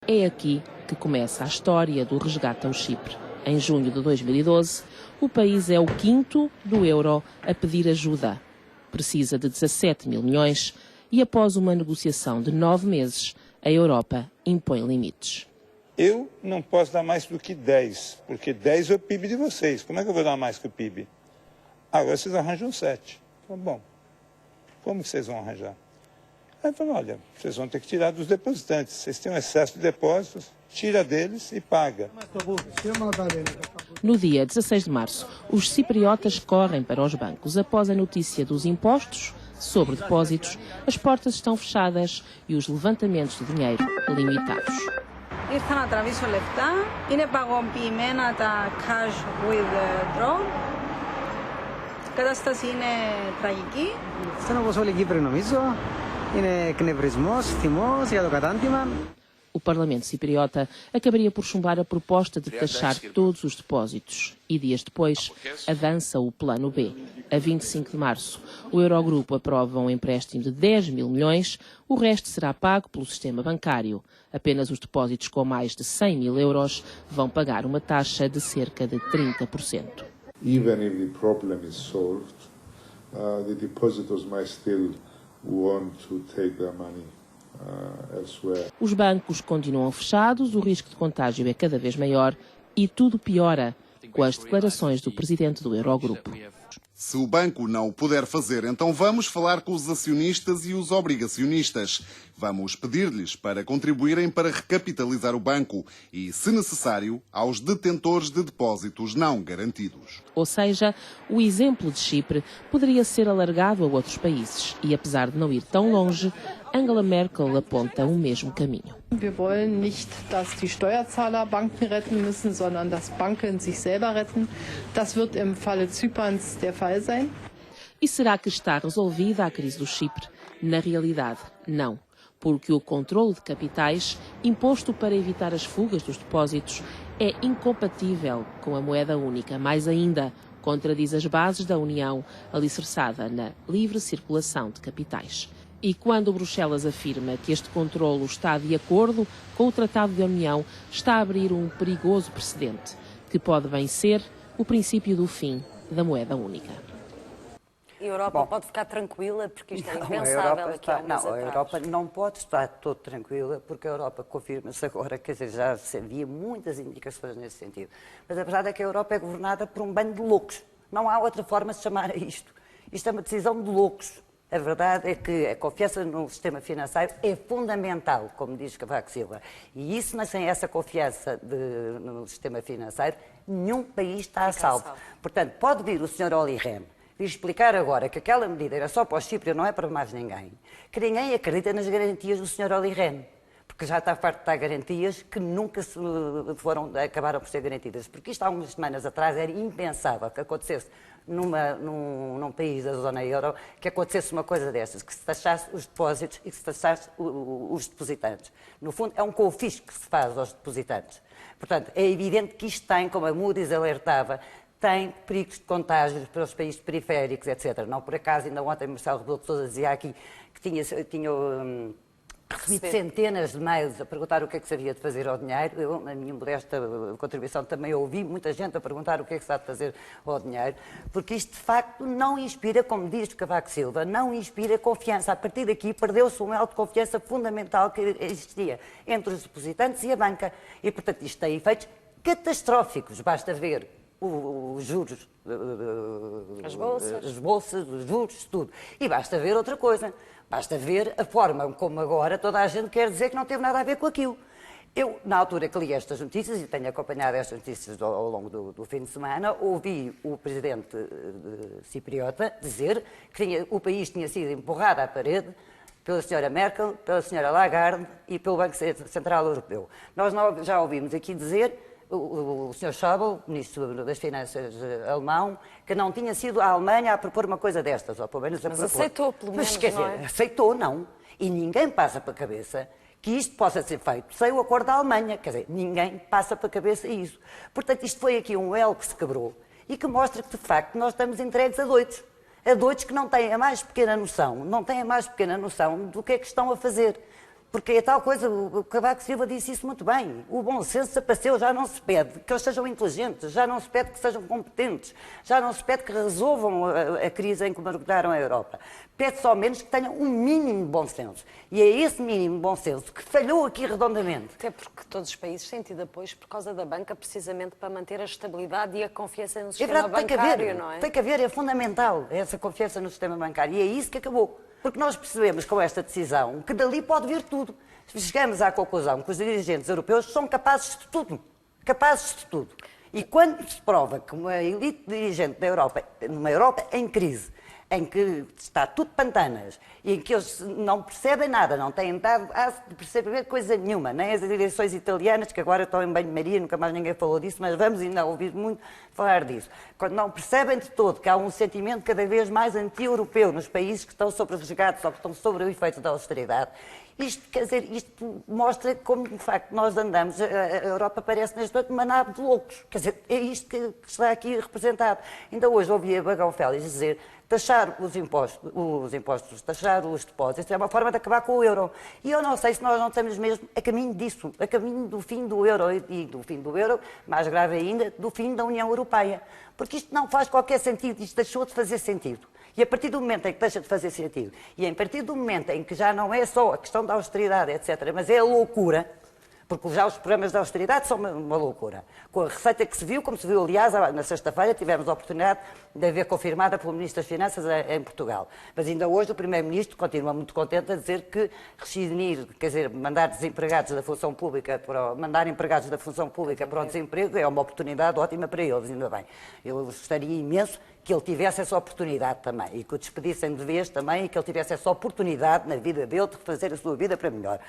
É aqui que começa a história do resgate ao Chipre. Em junho de 2012, o país é o quinto do euro a pedir ajuda. Precisa de 17 mil milhões e, após uma negociação de 9 meses, a Europa impõe limites. Eu não posso dar mais do que 10, porque 10 é o PIB de vocês. Como é que eu vou dar mais que o PIB? Agora vocês arranjam 7. Então, bom, como que vocês vão arranjar? Aí falou, olha, vocês vão ter que tirar dos depositantes. Vocês têm um excesso de depósitos, tira deles e paga. No dia 16 de março, os cipriotas correm para os bancos. Após a notícia dos impostos sobre depósitos, as portas estão fechadas e os levantamentos de dinheiro limitados. Ήρθα να τραβήσω λεφτά, είναι παγωποιημένα τα cash withdraw. Η κατάσταση είναι τραγική. Σαν όπως όλοι οι Κύπροι νομίζω, είναι εκνευρισμός, θυμός για το κατάντημα. O Parlamento cipriota acabaria por chumbar a proposta de taxar todos os depósitos e, dias depois, avança o Plano B. A 25 de março, o Eurogrupo aprova um empréstimo de 10 mil milhões, o resto será pago pelo sistema bancário. Apenas os depósitos com mais de 100 mil euros vão pagar uma taxa de cerca de 30%. Even if the problem is solved, the depositors might still want to take their money. Os bancos continuam fechados, o risco de contágio é cada vez maior e tudo piora com as declarações do presidente do Eurogrupo. Se o banco não o puder fazer, então vamos falar com os acionistas e os obrigacionistas. Vamos pedir-lhes para contribuírem para recapitalizar o banco e, se necessário, aos detentores de depósitos não garantidos. Ou seja, o exemplo de Chipre poderia ser alargado a outros países e, apesar de não ir tão longe, Angela Merkel aponta o mesmo caminho. Wir wollen nicht, dass die Steuerzahler Banken retten müssen, sondern dass Banken sich selber retten. Das wird im Falle Zyperns der Fall sein. E será que está resolvida a crise do Chipre? Na realidade, não. Porque o controle de capitais, imposto para evitar as fugas dos depósitos, é incompatível com a moeda única. Mais ainda, contradiz as bases da União, alicerçada na livre circulação de capitais. E quando Bruxelas afirma que este controlo está de acordo com o Tratado de União, está a abrir um perigoso precedente, que pode bem ser o princípio do fim da moeda única. A Europa pode ficar tranquila, porque isto é impensável aqui há uns anos atrás. A Europa não pode estar todo tranquila, porque a Europa confirma-se agora, quer dizer, já havia muitas indicações nesse sentido. Mas a verdade é que a Europa é governada por um bando de loucos. Não há outra forma de chamar a isto. Isto é uma decisão de loucos. A verdade é que a confiança no sistema financeiro é fundamental, como diz Cavaco Silva. E isso, mas sem essa confiança no sistema financeiro, nenhum país está a salvo. Portanto, pode vir o Sr. Olli Rehn vir explicar agora que aquela medida era só para o Chipre, não é para mais ninguém, que ninguém acredita nas garantias do Sr. Olli Rehn, porque já está farto de dar garantias que nunca acabaram por ser garantidas. Porque isto há umas semanas atrás era impensável que acontecesse num país da zona euro, que acontecesse uma coisa dessas, que se taxasse os depósitos e que se taxasse os depositantes. No fundo, é um confisco que se faz aos depositantes. Portanto, é evidente que isto tem, como a Moody's alertava, tem perigos de contágio para os países periféricos, etc. Não por acaso, ainda ontem Marcelo Rebelo de Sousa dizia aqui que tinha recebido centenas de mails a perguntar o que é que se havia de fazer ao dinheiro. Eu, na minha modesta contribuição, também ouvi muita gente a perguntar o que é que se há de fazer ao dinheiro, porque isto, de facto, não inspira, como diz Cavaco Silva, não inspira confiança. A partir daqui perdeu-se um elo de confiança fundamental que existia entre os depositantes e a banca. E, portanto, isto tem efeitos catastróficos. Basta ver os juros, as bolsas, os juros, tudo. E basta ver outra coisa. Basta ver a forma como agora toda a gente quer dizer que não teve nada a ver com aquilo. Eu, na altura que li estas notícias, e tenho acompanhado estas notícias ao longo do fim de semana, ouvi o presidente cipriota dizer que o país tinha sido empurrado à parede pela senhora Merkel, pela senhora Lagarde e pelo Banco Central Europeu. Nós já ouvimos aqui dizer o Sr. Schäuble, ministro das Finanças alemão, que não tinha sido a Alemanha a propor uma coisa destas, ou pelo menos a propor. Mas aceitou, pelo menos, mas, quer dizer, não é? aceitou, não. E ninguém passa para a cabeça que isto possa ser feito sem o acordo da Alemanha. Quer dizer, ninguém passa para a cabeça isso. Portanto, isto foi aqui um elo que se quebrou e que mostra que, de facto, nós estamos entregues a doidos. A doidos que não têm a mais pequena noção, não têm a mais pequena noção do que é que estão a fazer. Porque é tal coisa, o Cavaco Silva disse isso muito bem. O bom senso desapareceu, já não se pede que eles sejam inteligentes, já não se pede que sejam competentes, já não se pede que resolvam a crise em que mergulharam a Europa. Pede só menos que tenham um mínimo de bom senso. E é esse mínimo de bom senso que falhou aqui redondamente. Até porque todos os países têm tido apoios por causa da banca, precisamente para manter a estabilidade e a confiança no sistema bancário, não é? Tem que haver, é fundamental essa confiança no sistema bancário. E é isso que acabou. Porque nós percebemos com esta decisão que dali pode vir tudo. Chegamos à conclusão que os dirigentes europeus são capazes de tudo. Capazes de tudo. E quando se prova que uma elite dirigente da Europa, numa Europa em crise, em que está tudo pantanas e em que eles não percebem nada, não têm dado a perceber coisa nenhuma, nem as eleições italianas, que agora estão em banho-maria, nunca mais ninguém falou disso, mas vamos ainda ouvir muito falar disso. Quando não percebem de todo que há um sentimento cada vez mais anti-europeu nos países que estão sobrecarregados ou que estão sobre o efeito da austeridade, isto, quer dizer, isto mostra como, de facto, nós andamos, a Europa parece neste momento uma nave de loucos. Quer dizer, é isto que está aqui representado. Ainda hoje ouvi a Bagão Félix dizer taxar os impostos, taxar os depósitos, é uma forma de acabar com o euro. E eu não sei se nós não estamos mesmo a caminho disso, a caminho do fim do euro e do fim do euro, mais grave ainda, do fim da União Europeia. Porque isto não faz qualquer sentido, isto deixou de fazer sentido. E a partir do momento em que deixa de fazer sentido, e a partir do momento em que já não é só a questão da austeridade, etc., mas é a loucura, porque já os programas de austeridade são uma loucura. Com a receita que se viu, como se viu, aliás, na sexta-feira tivemos a oportunidade de haver confirmada pelo Ministro das Finanças em Portugal. Mas ainda hoje o Primeiro-Ministro continua muito contente a dizer que rescindir, quer dizer, mandar empregados da função pública para o desemprego é uma oportunidade ótima para eles, ainda bem. Eu gostaria imenso que ele tivesse essa oportunidade também e que o despedissem de vez também e que ele tivesse essa oportunidade na vida dele de fazer a sua vida para melhor.